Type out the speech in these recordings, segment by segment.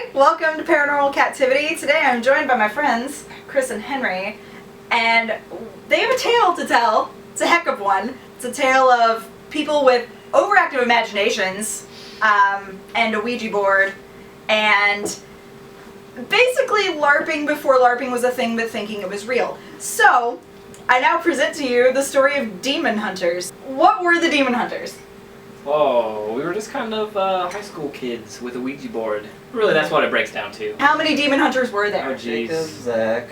Hi, welcome to Paranormal Captivity. Today I'm joined by my friends, Chris and Henry, and they have a tale to tell. It's a heck of one. It's a tale of people with overactive imaginations, and a Ouija board, and basically LARPing before LARPing was a thing but thinking it was real. So, I now present to you the story of demon hunters. What were the demon hunters? Oh, we were just kind of high school kids with a Ouija board. Really, that's what it breaks down to. How many demon hunters were there? Oh, jeez. Jacob, Zach,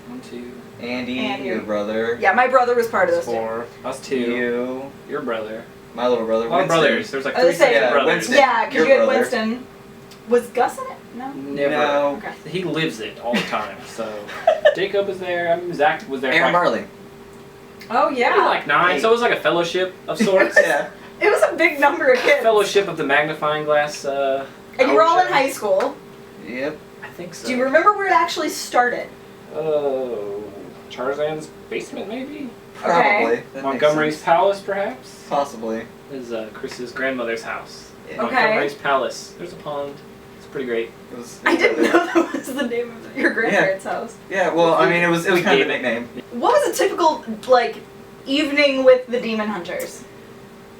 1, 2, And Andy, you. your brother. Yeah, my brother was part of this 4, us 2, You, your brother. my little brother. A lot of Winston. brothers. There's like I was 3 saying, sets of yeah, brothers. Winston. Yeah, because Your you had brother. Winston. Was Gus in it? No? Never. No. Okay. He lives it all the time. So Jacob was there. I mean, Zach was there. Aaron Marley. Oh, Maybe yeah. like 9. So it was like a fellowship of sorts. Yeah. It was a big number of kids. Fellowship of the magnifying glass. And you were all in show. high school. Yep. I think so. Do you remember where it actually started? Oh, Tarzan's basement, maybe. Probably. That makes Montgomery's sense. Palace, perhaps. Possibly. Is Chris's grandmother's house. Yeah. Okay. Montgomery's Palace. There's a pond. It's pretty great. It was, I didn't know that was the name of your grandparents' house. Yeah. Well, I mean, it was We kind of gave a it. nickname. What was a typical, evening with the demon hunters?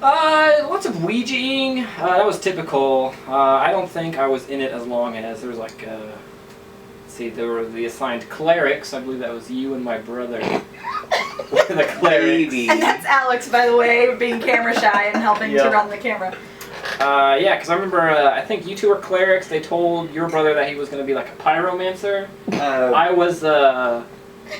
Lots of Ouijaing. That was typical. I don't think I was in it as long as there was let's see, there were the assigned clerics. I believe that was you and my brother. The clerics. Baby. And that's Alex, by the way, being camera shy and helping to Yep. run the camera. Yeah, because I remember, I think you two were clerics. They told your brother that he was going to be like a pyromancer. I was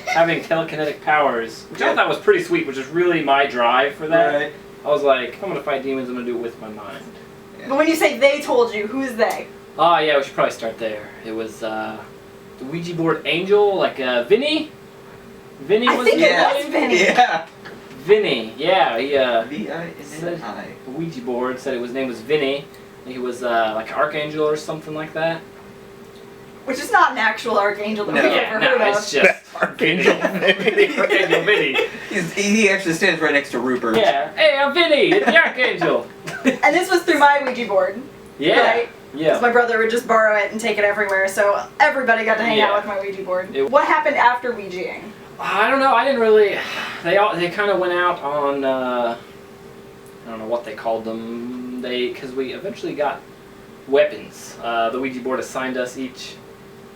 having telekinetic powers, which I thought was pretty sweet, which is really my drive for that. Right. I was like, if I'm going to fight demons, I'm going to do it with my mind. But when you say they told you, who's they? Oh, yeah, we should probably start there. It was the Ouija board angel, like Vinny. Vinny I was think his it was name? Vinny. Yeah. Vinny, yeah. He V-I-N-N-I. the Ouija board said his name was Vinny. He was like an archangel or something like that. Which is not an actual archangel that No. we've Yeah, ever no, heard of. it's just Archangel Vinny. Archangel Vinny. He actually stands right next to Rupert. Yeah. Hey, I'm Vinny, the archangel. And this was through my Ouija board. Yeah. Right? Because Yeah. my brother would just borrow it and take it everywhere, so everybody got to hang out Yeah. with my Ouija board. What happened after Ouijaing? I don't know. I didn't really. They kind of went out on. I don't know what they called them. Because we eventually got weapons. The Ouija board assigned us each.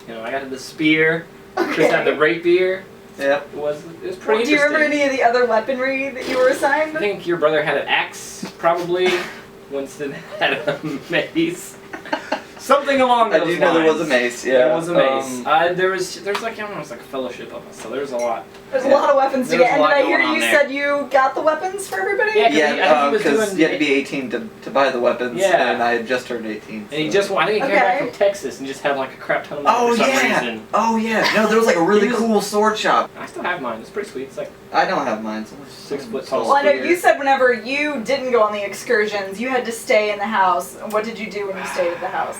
I got the spear. Chris had the rapier. Yep. It was pretty Do you interesting. remember any of the other weaponry that you were assigned? I think your brother had an axe, probably. Winston had a mace. Something along those I lines. do know there was a mace. Yeah. There was a mace. There's like, I don't know, it's like a fellowship of us, so there's a lot. There's a lot of weapons to There's get. a And did lot I hear going on you there. said you got the weapons for everybody? Yeah, I think Yeah, he was because doing- you had to be 18 to buy the weapons, Yeah. and I had just turned 18. And he so. just, I think he came back Okay. from Texas and just had like a crap ton of money Oh for some yeah! reason. Oh yeah! No, there was like a really He was- cool sword shop. I still have mine. It's pretty sweet. It's like I don't have mine. So 6 foot tall. Well, I know spear. you said whenever you didn't go on the excursions, you had to stay in the house. What did you do when you stayed at the house?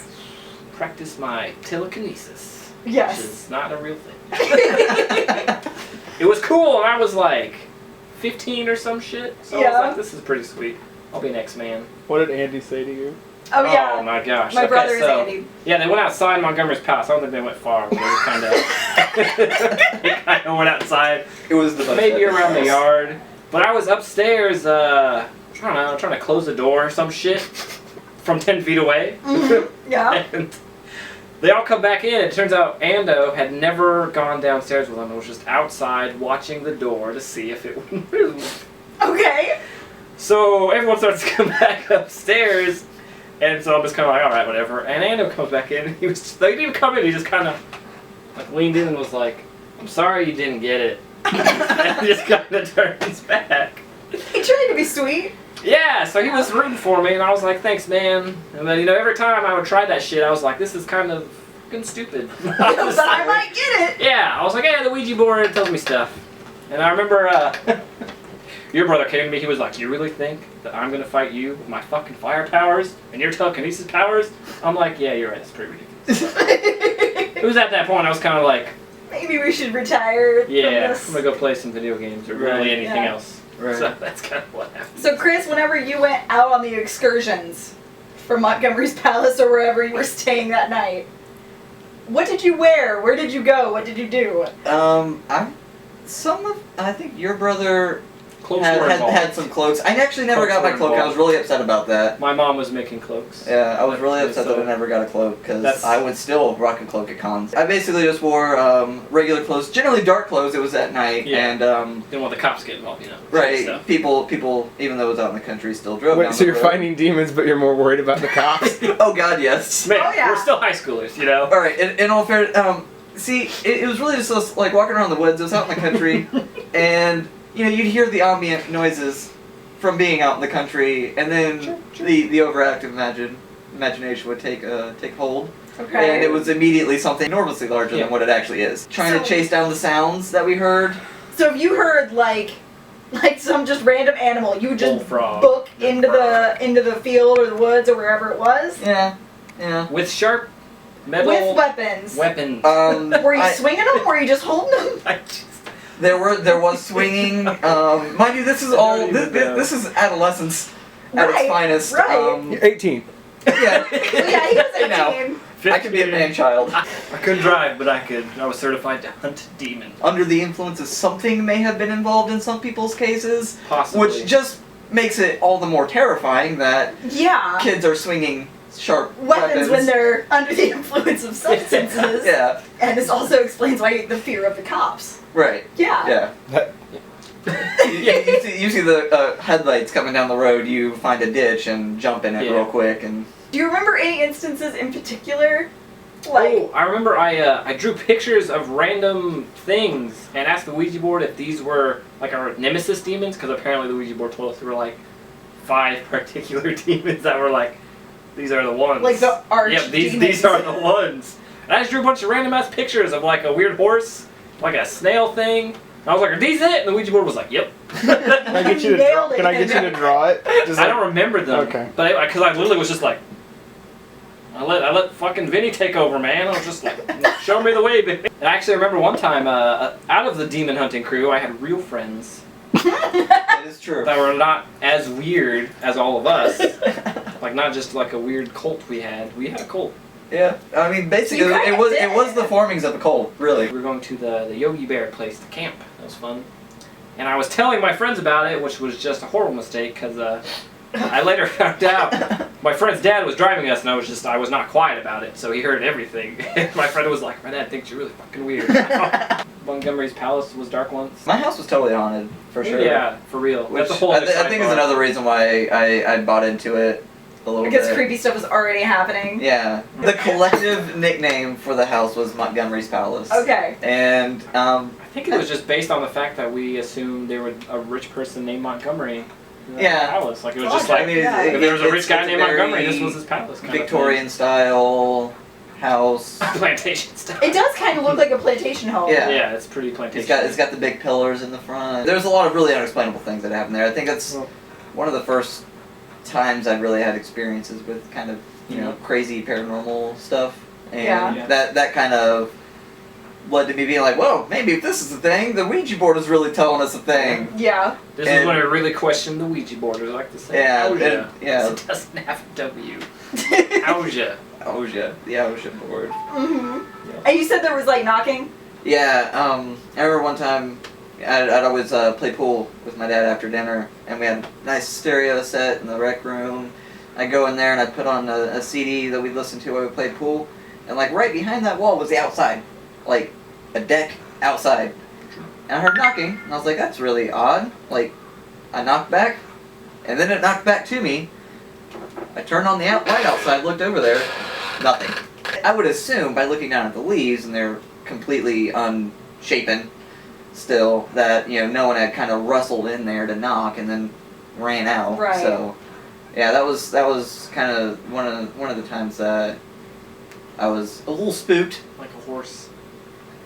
Practice my telekinesis, Yes. which is not a real thing. It was cool, and I was like 15 or some shit. So I Yeah. was like, this is pretty sweet. I'll be an X-Man. What did Andy say to you? Oh, yeah. Oh my gosh. My Okay, brother is so- Andy. Yeah, they went outside Montgomery's Palace. I don't think they went far. But they were kind of. They kind of went outside. It was the Maybe around the yard. But I was upstairs, I don't know, trying to close the door or some shit from 10 feet away. Mhm. Yeah. And they all come back in. It turns out Ando had never gone downstairs with them. It was just outside watching the door to see if it would move. Okay. So everyone starts to come back upstairs. And so I'm just kind of like, all right, whatever. And Ando comes back in. He didn't even come in. He just kind of leaned in and was like, I'm sorry you didn't get it. And just kind of turns back. He tried to be sweet. Yeah, so he was rooting for me, and I was like, thanks, man. And then, every time I would try that shit, I was like, this is kind of fucking stupid. But I might get it. Yeah, I was like, hey, the Ouija board tells me stuff. And I remember your brother came to me, he was like, you really think that I'm going to fight you with my fucking fire powers and your telekinesis powers? I'm like, yeah, you're right, it's pretty ridiculous. It was at that point I was kind of like, Maybe we should retire yeah, from this. I'm going to go play some video games or Right. really anything Yeah. else. Right. So that's kind of what happened. So, Chris, whenever you went out on the excursions from Montgomery's Palace or wherever you were staying that night, What did you wear? Where did you go? What did you do? I think your brother Cloaks were involved. had some cloaks. I actually never got my Cloaks were cloak. I was involved. really upset about that. My mom was making cloaks. Yeah, I was really upset that So- I never got a cloak because That's- I would still rock a cloak at cons. I basically just wore regular clothes, generally dark clothes. It was at night, Yeah. and Didn't want the cops to get involved, you know. right, Stuff. people, even though it was out in the country, still drove down Wait, so the you're road. fighting demons, but you're more worried about the cops? Oh God, yes. Man, Oh, yeah. we're still high schoolers, you know. All right, in all fair, see, it was really just us, like walking around the woods. It was out in the country, and you'd hear the ambient noises from being out in the country, and then the overactive imagination would take hold, Okay. and it was immediately something enormously larger Yeah. than what it actually is. Trying So- to chase down the sounds that we heard. So if you heard like some just random animal, you would just Bullfrog. book into the field or the woods or wherever it was Yeah. With sharp metal with weapons. weapons. Were you I- swinging them? Were you just holding them? I just- there was swinging. Mind you, this is all don't even know. this is adolescence at its Right, finest. right. You're 18. Yeah. Yeah, he was You know. 18. I could be a man-child. I couldn't drive, but I was certified to hunt demons. Under the influence of something may have been involved in some people's cases, Possibly. which just makes it all the more terrifying that Yeah. kids are swinging sharp Weapons when they're under the influence of substances. Yeah, And this also explains why the fear of the cops. right. Yeah. Yeah. That- You see the headlights coming down the road. You find a ditch and jump in it Yeah. real quick, and Do you remember any instances in particular? Like, Oh, I remember I drew pictures of random things and asked the Ouija board if these were like our nemesis demons, because apparently the Ouija board told us there were like 5 particular demons that were like, these are the ones. like the arch Yep, these demons. are the ones. And I just drew a bunch of random ass pictures of like a weird horse, like a snail thing. And I was like, are these it? And the Ouija board was like, yep. Can I get you to Nailed draw? it. Can I get you to draw it? Just I like- don't remember them. Okay. But because I literally was just like, I let fucking Vinny take over, man. I was just like, show me the way, baby. And I actually remember one time, out of the demon hunting crew, I had real friends it is true. that were not as weird as all of us. Like not just like a weird cult we had. We had a cult. Yeah, I mean, basically, You kinda it was did. the formings of a cult, really. We were going to the Yogi Bear place to camp. That was fun. And I was telling my friends about it, which was just a horrible mistake because I later found out my friend's dad was driving us, and I was not quiet about it, so he heard everything. My friend was like, "My dad thinks you're really fucking weird." Montgomery's palace was dark once. My house was totally haunted, for sure. Yeah, for real. Which That's a whole I other think is sidebar. another reason why I bought into it a little Because bit. creepy stuff was already happening. Yeah. The collective nickname for the house was Montgomery's Palace. Okay. And I think it was just based on the fact that we assumed there was a rich person named Montgomery. In the Yeah. palace. Like it was Well, just I like mean, yeah. if there was a rich guy it's named very Montgomery, this was his palace. Kind Victorian style house. of thing. Plantation style. It does kind of look like a plantation home. Yeah. Yeah, it's pretty plantation. It's got the big pillars in the front. There's a lot of really unexplainable things that happen there. I think that's one of the first times I've really had experiences with kind of crazy paranormal stuff, and Yeah. that kind of led to me being like, whoa, maybe if this is a thing, the Ouija board is really telling us a thing. Yeah. This is And- when I really questioned the Ouija board. It was like the same. Yeah, Ouija. and- yeah. It doesn't have a W. Ouija. Ouija, the Ouija board. hmm And you said there was like knocking? Yeah, I remember one time I'd always play pool with my dad after dinner, and we had a nice stereo set in the rec room. I'd go in there and I'd put on a CD that we'd listen to while we played pool, and like right behind that wall was the outside, like a deck outside. And I heard knocking, and I was like, that's really odd. Like, I knocked back, and then it knocked back to me. I turned on the light outside, looked over there, nothing. I would assume by looking down at the leaves, and they're completely unshapen still, that no one had kind of rustled in there to knock and then ran out. Right. So yeah, that was kind of one of the times that I was a little spooked. Like a horse.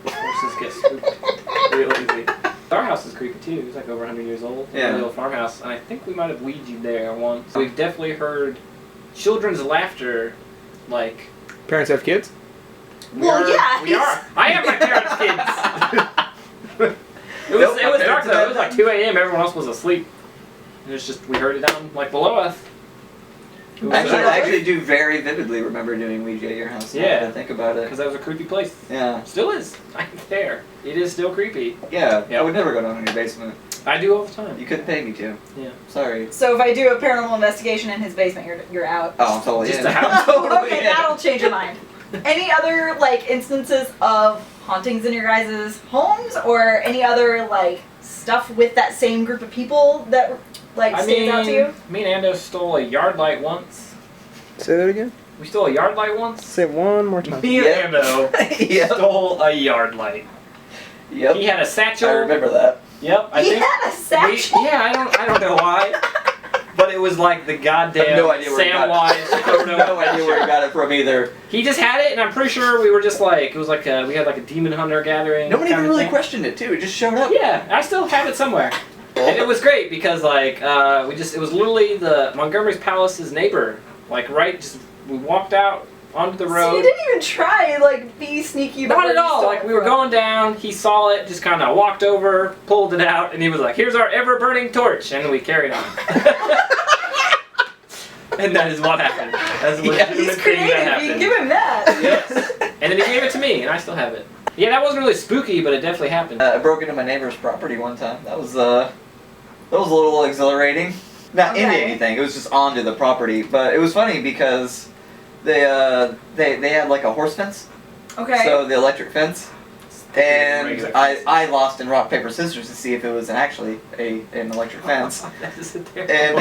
Horses get spooked real easy. Our house is creepy too. It's like over 100 years old. Yeah. A little farmhouse, and I think we might have Ouija'd there once. We've definitely heard children's laughter, like. Parents have kids? Well, yeah, We are. I have my parents' kids. It was Nope, my dark parents though. have It was like 2 a.m. Everyone else was asleep. And it's just we heard it down like below us. was Actually, that? I actually do very vividly remember doing Ouija at your house. now Yeah. that I think about it. Because that was a creepy place. Yeah. Still is. I'm there. It is still creepy. Yeah. Yep. I would never go down in your basement. I do all the time. You couldn't pay me to. Yeah. Sorry. So if I do a paranormal investigation in his basement, you're out. Oh, I'm totally Just in. a house. Totally Okay, in. that'll change your mind. Any other like instances of hauntings in your guys' homes, or any other like stuff with that same group of people that like stands out to you? Me and Ando stole a yard light once. Say that again. We stole a yard light once. Say it one more time. Me and Yep. Ando Yep. stole a yard light. Yep. He had a I satchel. remember that. Yep. I He think. had a satchel. Yeah, I don't know why. But it was like the goddamn I have no idea where he got Samwise it. I photo. have no idea where he got it from either. He just had it, and I'm pretty sure we were just like, it was like we had like a demon hunter gathering. Nobody kind even of really thing. questioned it too. It just showed up. Yeah, I still have it somewhere. And it was great because like it was literally the Montgomery's Palace's neighbor. Like we walked out onto the road. So you didn't even try like be sneaky. about Not where at you all. stole Like it we were from. going down, he saw it, just kind of walked over, pulled it out, and he was like, "Here's our ever-burning torch," and we carried on. And that is what happened. That's a Yeah, legitimate He's thing creative. that You happened. can give him that. Yes. And then he gave it to me, and I still have it. Yeah, that wasn't really spooky, but it definitely happened. I broke into my neighbor's property one time. That was a little exhilarating. Not into Okay. anything. It was just onto the property. But it was funny because they had like a horse fence. Okay. So the electric fence. And Regular I lost in rock paper scissors to see if it was actually an electric fence. That is a terrible And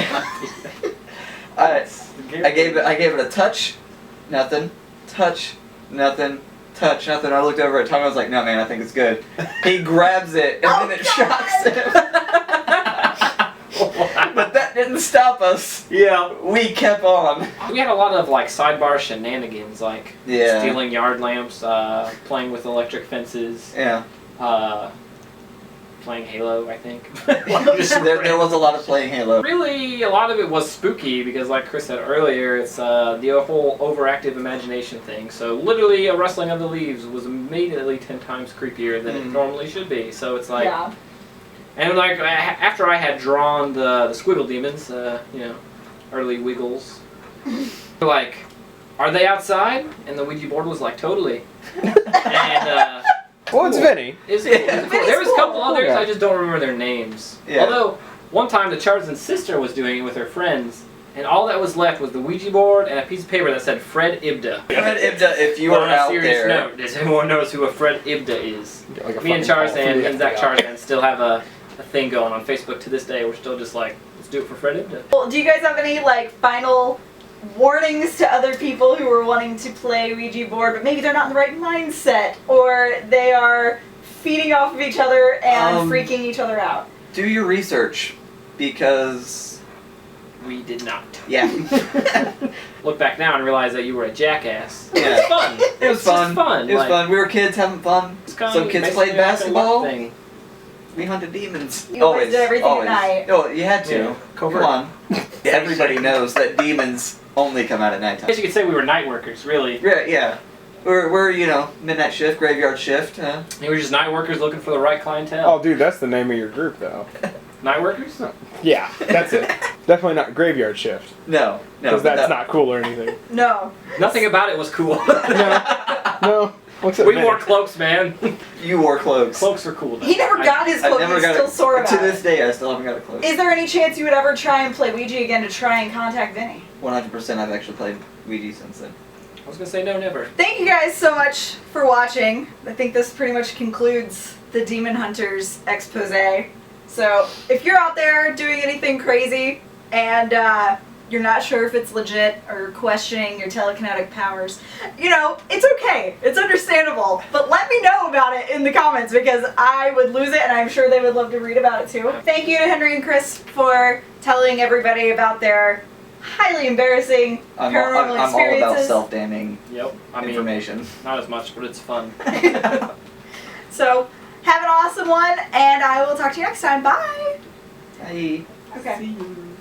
idea. I gave it a touch, nothing. Touch, nothing. Touch, nothing. I looked over at Tom. I was like, "No, man, I think it's good." He grabs it, and Oh, then it God. shocks him. But that didn't stop us. Yeah. We kept on. We had a lot of like sidebar shenanigans, like Yeah. stealing yard lamps, playing with electric fences, Yeah. playing Halo, I think. There was a lot of playing Halo. Really, a lot of it was spooky because, like Chris said earlier, it's the whole overactive imagination thing. So literally, a rustling of the leaves was immediately 10 times creepier than it normally should be. So it's like, yeah. and like after I had drawn the squiggle demons, early wiggles, like, are they outside? And the Ouija board was like, totally. And Well, it's Vinny. it's cool. Yeah. It's cool. There was a couple Cool. others, Yeah. I just don't remember their names. Yeah. Although, one time the Charzan's sister was doing it with her friends, and all that was left was the Ouija board and a piece of paper that said Fred Ibda. Fred Ibda, if you But are on a out serious there, note, does anyone knows who a Fred Ibda is? Like a Me and fucking call from Charzan the and Zach FBI. Charzan still have a thing going on Facebook to this day. We're still just like, let's do it for Fred Ibda. Well, do you guys have any like final warnings to other people who are wanting to play Ouija board, but maybe they're not in the right mindset, or they are feeding off of each other and freaking each other out? do your research because We did not. yeah, Look back now and realize that you were a jackass. Yeah. It was fun. it was It's just fun. fun. It was like, fun. We were kids having fun. it's kinda Some kids basically played like a luck basketball. thing. We hunted demons. You always did everything at always. night. Oh, you had to. Yeah. Covert. Come on. Everybody knows that demons only come out at I nighttime. guess you could say we were night workers, really. Yeah, yeah. We're midnight shift, graveyard shift. Huh? We were just night workers looking for the right clientele. Oh, dude, that's the name of your group, though. Night workers? Yeah, that's it. Definitely not graveyard shift, No, because but that's not cool or anything. No. Nothing about it was cool. No. What's up, We Vinny? wore cloaks, man. You wore cloaks. Cloaks are cool. He never got his I cloak. never He's got still it. sore about To this it. day, I still haven't got a cloak. Is there any chance you would ever try and play Ouija again to try and contact Vinny? 100%. I've actually played Ouija since then. I was gonna say no, never. Thank you guys so much for watching. I think this pretty much concludes the Demon Hunters expose. So if you're out there doing anything crazy and you're not sure if it's legit or questioning your telekinetic powers, it's okay. It's understandable. But let me know about it in the comments because I would lose it and I'm sure they would love to read about it too. Thank you to Henry and Chris for telling everybody about their highly embarrassing paranormal I'm all about experiences. self-damning Yep. I mean, information. not as much, but it's fun. So, have an awesome one, and I will talk to you next time. Bye! Bye. Okay. See you.